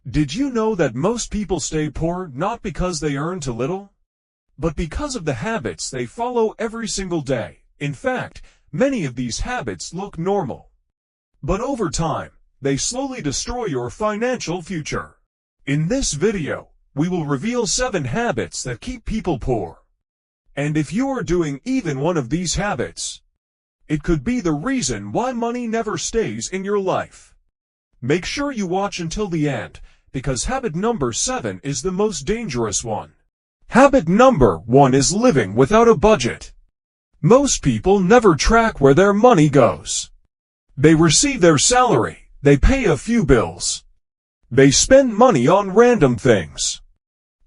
Did you know that most people stay poor not because they earn too little, but because of the habits they follow every single day? In fact, many of these habits look normal, but over time, they slowly destroy your financial future. In this video, we will reveal 7 habits that keep people poor. And if you are doing even one of these habits, it could be the reason why money never stays in your life. Make sure you watch until the end, because habit number 7 is the most dangerous one. Habit number 1 is living without a budget. Most people never track where their money goes. They receive their salary, they pay a few bills, they spend money on random things,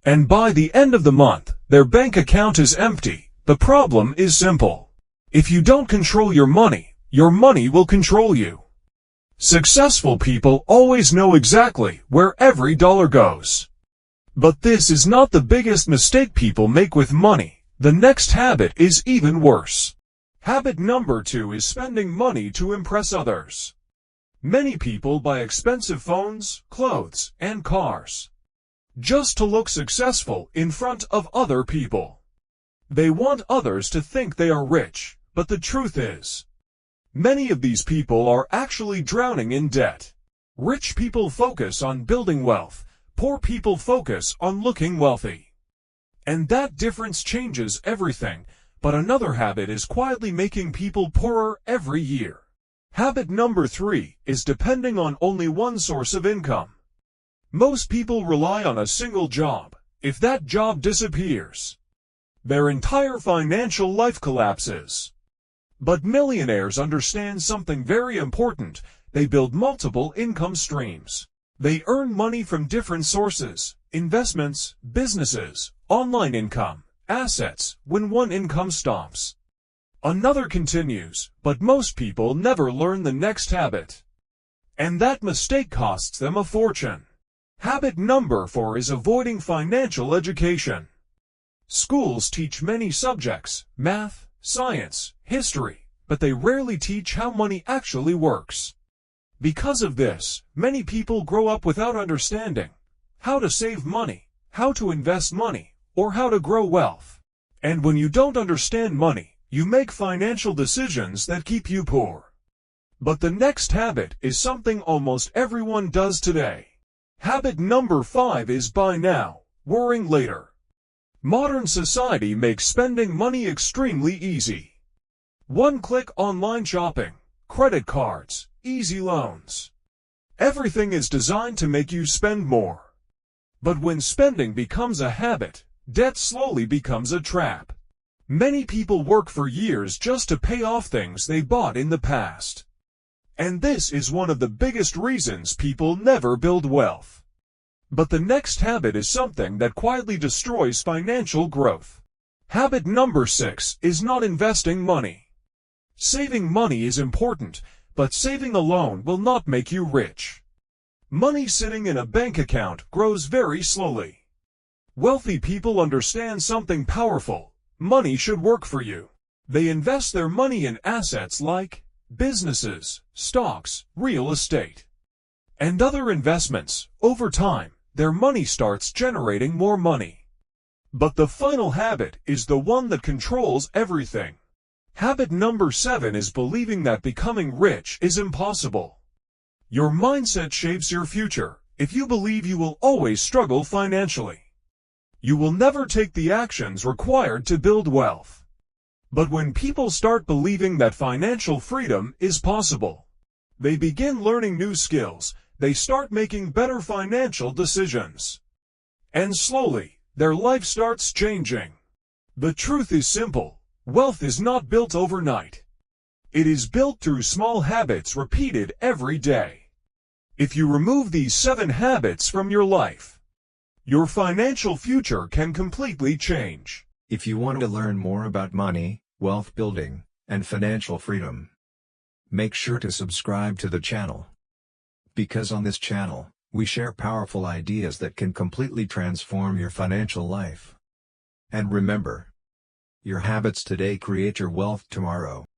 and by the end of the month, their bank account is empty. The problem is simple. If you don't control your money will control you. Successful people always know exactly where every dollar goes. But this is not the biggest mistake people make with money. The next habit is even worse. Habit number 2 is spending money to impress others. Many people buy expensive phones, clothes, and cars just to look successful in front of other people. They want others to think they are rich, but the truth is, many of these people are actually drowning in debt. Rich people focus on building wealth, poor people focus on looking wealthy. And that difference changes everything, but another habit is quietly making people poorer every year. Habit number 3 is depending on only one source of income. Most people rely on a single job. If that job disappears, their entire financial life collapses. But millionaires understand something very important. They build multiple income streams. They earn money from different sources: investments, businesses, online income, assets. When one income stops, another continues. But most people never learn the next habit, and that mistake costs them a fortune. Habit number 4 is avoiding financial education. Schools teach many subjects: math, science, history, but they rarely teach how money actually works. Because of this, many people grow up without understanding how to save money, how to invest money, or how to grow wealth. And when you don't understand money, you make financial decisions that keep you poor. But the next habit is something almost everyone does today. Habit number 5 is buy now, worrying later. Modern society makes spending money extremely easy. One-click online shopping, credit cards, easy loans. Everything is designed to make you spend more. But when spending becomes a habit, debt slowly becomes a trap. Many people work for years just to pay off things they bought in the past. And this is one of the biggest reasons people never build wealth. But the next habit is something that quietly destroys financial growth. Habit number 6 is not investing money. Saving money is important, but saving alone will not make you rich. Money sitting in a bank account grows very slowly. Wealthy people understand something powerful: money should work for you. They invest their money in assets like businesses, stocks, real estate, and other investments. Over time, their money starts generating more money. But the final habit is the one that controls everything. Habit number 7 is believing that becoming rich is impossible. Your mindset shapes your future. If you believe you will always struggle financially, you will never take the actions required to build wealth. But when people start believing that financial freedom is possible, they begin learning new skills, they start making better financial decisions. And slowly, their life starts changing. The truth is simple: wealth is not built overnight. It is built through small habits repeated every day. If you remove these 7 habits from your life, your financial future can completely change. If you want to learn more about money, wealth building, and financial freedom, make sure to subscribe to the channel. Because on this channel, we share powerful ideas that can completely transform your financial life. And remember, your habits today create your wealth tomorrow.